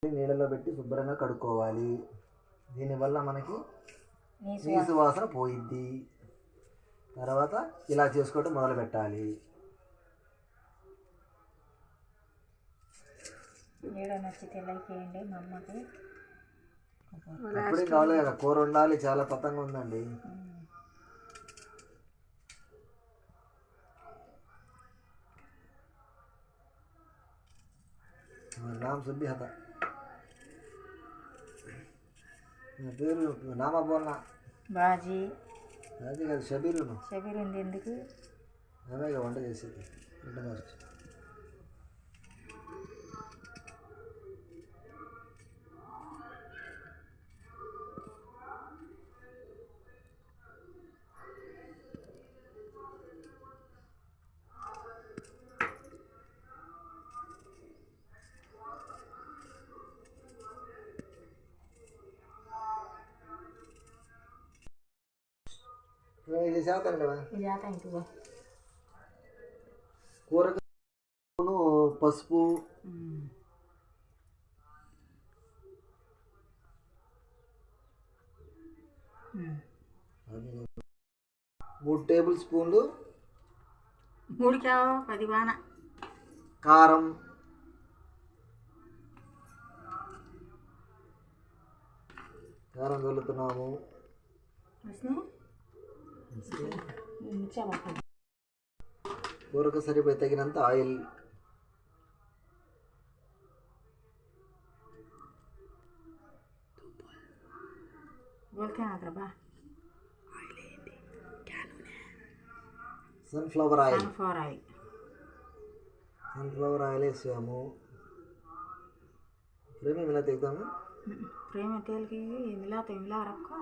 నీళ్ళలో పెట్టి శుభ్రంగా కడుక్కోవాలి. దీనివల్ల మనకి నీసు వాసన పోయిద్ది. తర్వాత ఇలా చేసుకోవటం మొదలు పెట్టాలి. వీడియో నచ్చితే లైక్ చేయండి. మా అమ్మకి అప్పుడే కావాలి కదా, కూర ఉండాలి. చాలా పతంగా ఉందండి. नाम सुन भी था పేరు నామా బోల్నా బాజీ అది కాదు, షబీరు షబీర్ ఉంది. ఎందుకు ఆమెగా వంట చేసేది వంట మాస్టర్. ఇది చేస్తాను కదా కూరగాయలు, పసుపు, అది 3 టేబుల్ స్పూన్లు 10 బాణ కారం, చల్లుతున్నాము. కూరకు సరిపోయి తగినంత ఆయిల్, సన్ఫ్లవర్ ఆయిల్ వేసాము. ప్రేమ ఇలా తెగుతాము. ప్రేమ తేలికి మిలా రక్కో.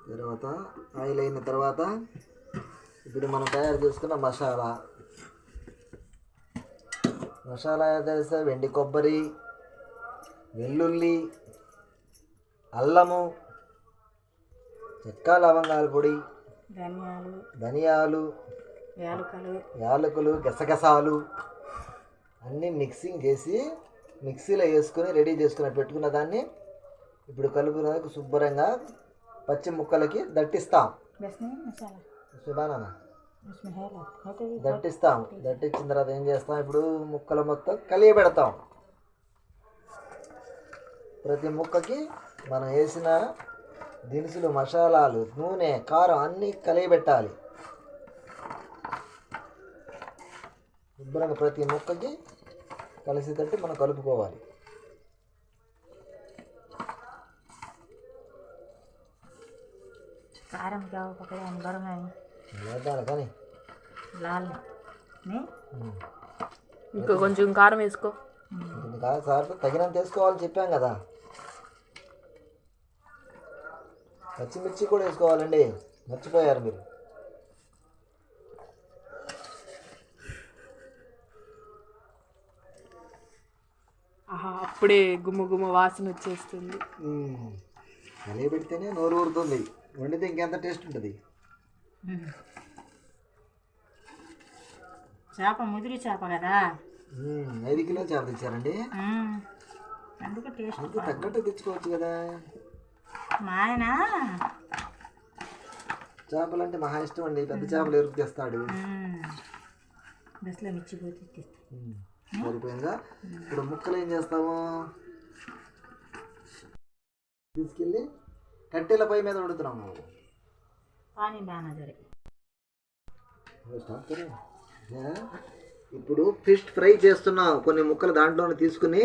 తర్వాత ఆయిల్ అయిన తర్వాత ఇప్పుడు మనం తయారు చేసుకున్న మసాలా వేస్తే వెండి కొబ్బరి, వెల్లుల్లి, అల్లము, చెక్క లవంగాల పొడి, ధనియాలు, యాలకులు, గసగసాలు అన్నీ మిక్సింగ్ చేసి మిక్సీలో వేసుకొని రెడీ చేసుకుని పెట్టుకున్న దాన్ని ఇప్పుడు కలుపుకు శుభ్రంగా పచ్చి ముక్కలకి దట్టిస్తాం. దట్టించిన తర్వాత ఏం చేస్తాం, ఇప్పుడు ముక్కలు మొత్తం కలియబెడతాం. ప్రతి ముక్కకి మనం వేసిన దినుసులు, మసాలాలు, నూనె, కారం అన్నీ కలియబెట్టాలి. శుభ్రంగా ప్రతి ముక్కకి కలిసేటట్టు మనం కలుపుకోవాలి. కారం కానీ ఇంకా కొంచెం కారం వేసుకో. సార్ తగినంత వేసుకోవాలని చెప్పాం కదా. పచ్చిమిర్చి కూడా వేసుకోవాలండి, మర్చిపోయారు మీరు. అప్పుడే గుమ్మ వాసన వచ్చేస్తుంది. కలిగి పెడితేనే నోరు ఊరుతుంది. వండితే ఇంకెంత టేస్ట్ ఉంటుంది. చేప ముదిరి చేప కదా, 5 కిలో చేప తెచ్చారండి. అందుకు టేస్ట్ తగ్గట్టు తెచ్చుకోవచ్చు కదా. మా ఆయన చేపలు అంటే మహా ఇష్టం అండి. పెద్ద చేపలు ఎరుపు తెస్తాడు. బస్సులో మిర్చిపోతే సరిపోయిందా? ఇప్పుడు ముక్కలు ఏం చేస్తాము, తీసుకెళ్ళి కట్టెల పై మీద వండుతున్నాము. ఇప్పుడు ఫిష్ ఫ్రై చేస్తున్నాం. కొన్ని ముక్కలు దాంట్లో తీసుకుని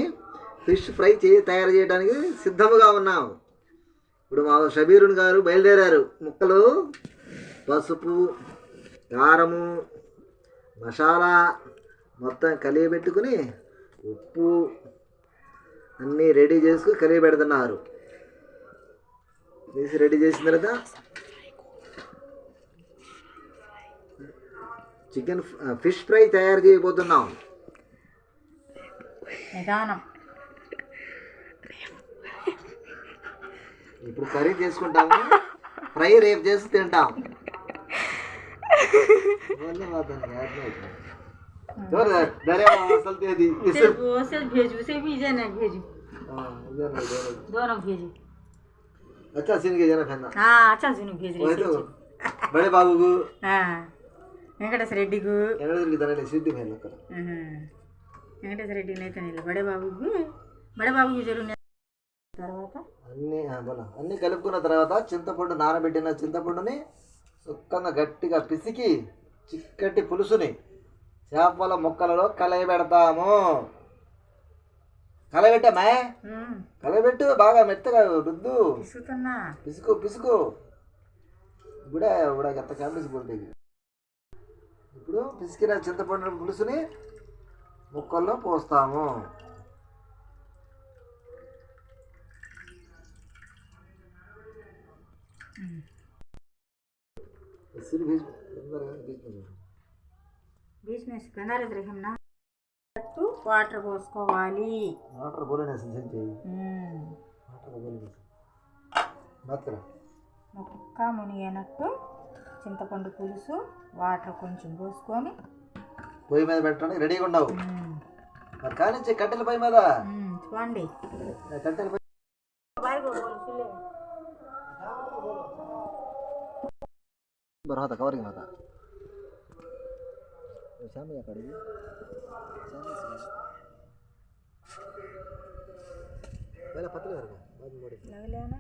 ఫిష్ ఫ్రై తయారు చేయడానికి సిద్ధముగా ఉన్నాం. ఇప్పుడు మా షబీరున్ గారు బయలుదేరారు. ముక్కలు, పసుపు, కారము, మసాలా మొత్తం కలియబెట్టుకుని, ఉప్పు అన్నీ రెడీ చేసుకుని కలియబెడుతున్నారు. వేసి రెడీ చేసిన తర్వాత ఫిష్ ఫ్రై తయారు చేయబోతున్నాం. ఇప్పుడు కర్రీ చేసుకుంటాము, ఫ్రై రేపు చేసి తింటాం. और दरिया असल दे दी इसे उसे भेजू उसे भी जाना भेजू हां इधर नहीं दे दोनों भेजू अच्छा सीन के जाना खाना हाँ अच्छा सुनो भेज वही रही तो बड़े बाबू को हाँ వెంకటేశ్వర రెడ్డికు ఎక్కడ దాని సిద్ధి మేలు అక్కడ వెంకటేశ్వర రెడ్డి అయితే బడే బాబుకి జరుగు తర్వాత అన్నీ బోలా అన్నీ కలుపుకున్న తర్వాత చింతపండు నానబెట్టిన చింతపండుని సుక్కంగా గట్టిగా పిసికి చిక్కటి పులుసుని చేపల ముక్కలలో కలయబెడతాము. కలయబెట్టామా? కలయబెట్టు బాగా మెత్తగా రుద్దు పిసుకుతున్నా పిసుకు పిసుకు ఇప్పుడే ఎంత కాంబినేసి పోతుంది. ఇప్పుడు పిసికిన చింతపండు పులుసుని ముక్కల్లో పోస్తాము. बीच में बनारस रही ना వాటర్ పోసుకోవాలి. వాటర్ బోలనే సంజయ్ వాటర్ బోలనే మాత్ర ముక్క మునిగినట్టు చింతపండు పులుసు వాటర్ కొంచెం పోసుకొని పొయ్యి మీద పెట్టడానికి రెడీగా ఉన్నావు. మరి కానించి కట్టెల పొయ్యి మీద చూడండి కట్టెల పొయ్యి बरहा कवरिंग माता शाम या कड़ी पहले पतले कर बाद मोड़े लग लिया ना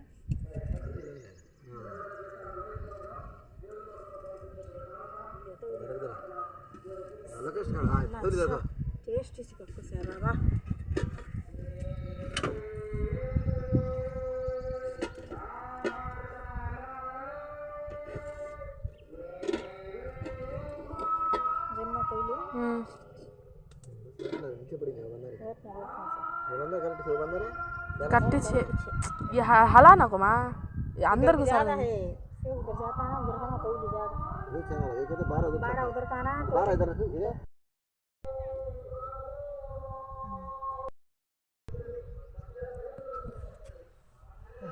लोकेशन हां तो देखो टेस्ट इसका कुछ है बाबा కట్టి హలా నాకు మా అందరికి ज्यादा है से उधर जाता ना उधर का ना तो ज्यादा ये चैनल ये कहते 12 उधर का ना 12 इधर ये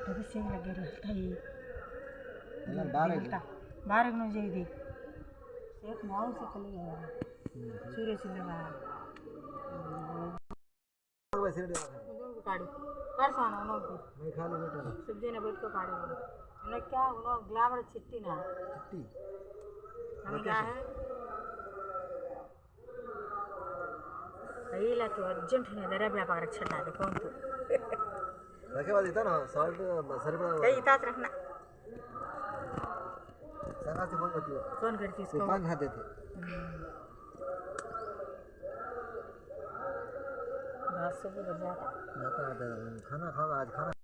तो भी से लगे रहता है इधर 12 नो जाई दी एक माउ से चले गया सूर्य से लगा वैसे काड़ी कर साना नो मैं खा ले बेटा सब्जी ने बैठ को काड़े उन्हें क्या उन्हों ग्लावर चिट्टी ना चिट्टी हमें क्या है अयला तो अर्जेंट है दरे व्यापार रक्षा ना दे कौन तो रखे बाद इतना सॉल्ट सरबड़ा ये इतात रखना संगा से फोन करती इसको पान खा देते घास से भी बच जाता खाना खाओ आज खाना